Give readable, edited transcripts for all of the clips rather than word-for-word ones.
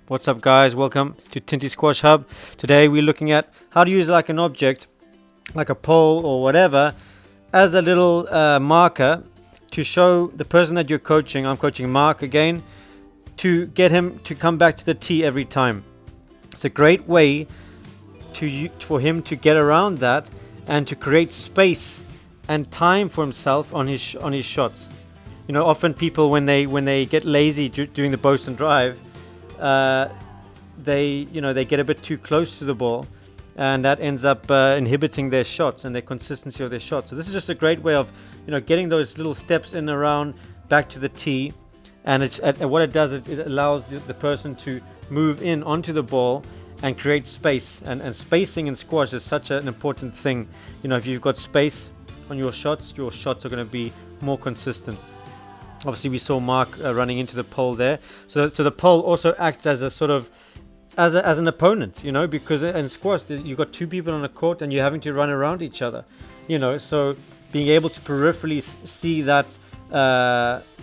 What's up, guys? Welcome to Tinty Squash Hub. Today we're looking at how to use like an object, like a pole or whatever, as a little marker to show the person that you're coaching. I'm coaching Mark again, to get him to come back to the tee every time. It's a great way for him to get around that and to create space and time for himself on his shots. You know, often people when they get lazy doing the Bosun drive, they get a bit too close to the ball, and that ends up inhibiting their shots and their consistency of their shots. So this is just a great way of getting those little steps in and around back to the tee, and what it does is it allows the person to move in onto the ball and create space. And spacing in squash is such an important thing. If you've got space on your shots are going to be more consistent. Obviously, we saw Mark running into the pole there. So the pole also acts as a sort of as an opponent, because in squash you've got two people on a court and you're having to run around each other. So being able to peripherally see that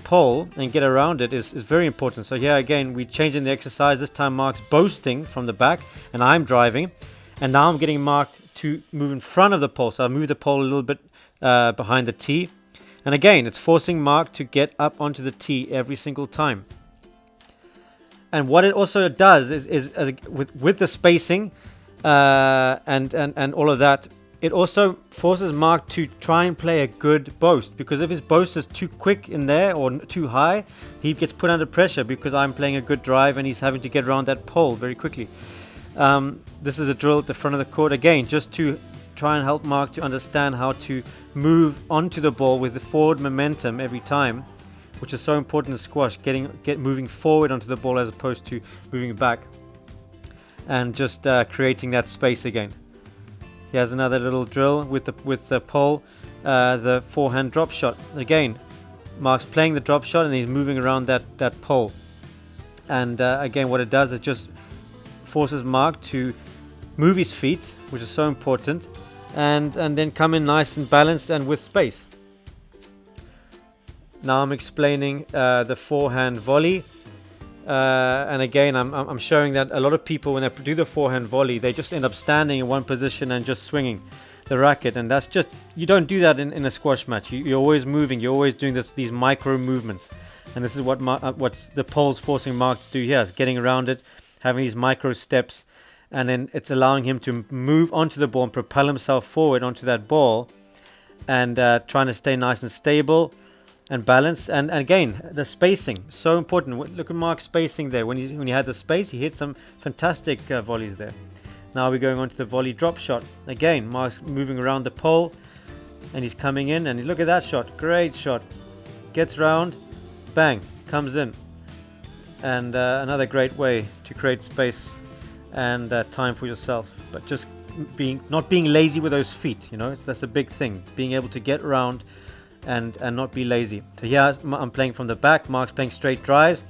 pole and get around it is very important. So here again, we're changing the exercise. This time Mark's boasting from the back and I'm driving. And now I'm getting Mark to move in front of the pole. So I move the pole a little bit behind the tee. And again, it's forcing Mark to get up onto the tee every single time. And what it also does is with the spacing and all of that, it also forces Mark to try and play a good boast. Because if his boast is too quick in there or too high, he gets put under pressure because I'm playing a good drive and he's having to get around that pole very quickly. This is a drill at the front of the court, again, just to try and help Mark to understand how to move onto the ball with the forward momentum every time, which is so important in squash, moving forward onto the ball as opposed to moving back, and just creating that space again. Here's another little drill with the pole, the forehand drop shot. Again, Mark's playing the drop shot and he's moving around that pole, and again, what it does is just forces Mark to move his feet, which is so important, and then come in nice and balanced and with space. Now I'm explaining the forehand volley, and again I'm showing that a lot of people, when they do the forehand volley, they just end up standing in one position and just swinging the racket, and that's just, you don't do that in a squash match. You're always moving, you're always doing these micro movements, and this is what's the pole's forcing Mark to do here, is getting around it, having these micro steps, and then it's allowing him to move onto the ball and propel himself forward onto that ball, and trying to stay nice and stable and balanced. And again, the spacing, so important. Look at Mark's spacing there. When he had the space, he hit some fantastic volleys there. Now we're going on to the volley drop shot. Again, Mark's moving around the pole and he's coming in, and look at that shot. Great shot. Gets round, bang, comes in. And another great way to create space and time for yourself, but just not being lazy with those feet. That's a big thing, being able to get around and not be lazy. So here I'm playing from the back, Mark's playing straight drives,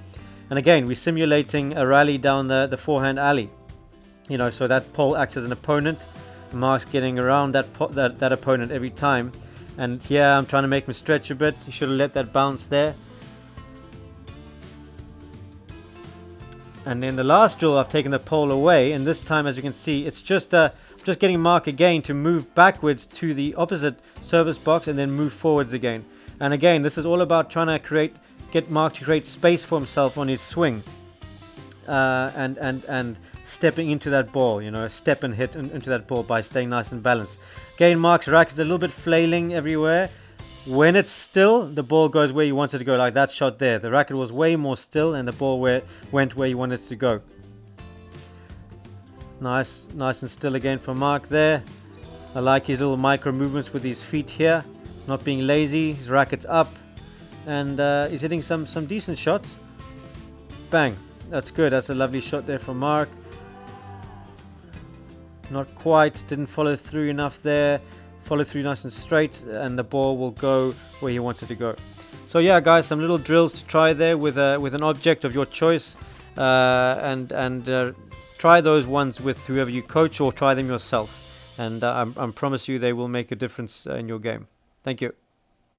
and again we're simulating a rally down the forehand alley. So that pole acts as an opponent. Mark's getting around that opponent every time, and here I'm trying to make him stretch a bit. He should have let that bounce there. And in the last drill, I've taken the pole away, and this time, as you can see, it's just getting Mark again to move backwards to the opposite service box and then move forwards again. And again, this is all about trying to get Mark to create space for himself on his swing, and stepping into that ball. Step and hit into that ball by staying nice and balanced. Again, Mark's racket is a little bit flailing everywhere. When it's still, the ball goes where you want it to go, like that shot there. The racket was way more still and the ball went where you wanted it to go. Nice and still again for Mark there. I like his little micro movements with his feet here, not being lazy. His racket's up, and he's hitting some decent shots. Bang, that's good. That's a lovely shot there from Mark. Not quite, didn't follow through enough there. Follow through nice and straight, and the ball will go where he wants it to go. So yeah, guys, some little drills to try there with an object of your choice, and try those ones with whoever you coach, or try them yourself, and I promise you they will make a difference in your game. Thank you.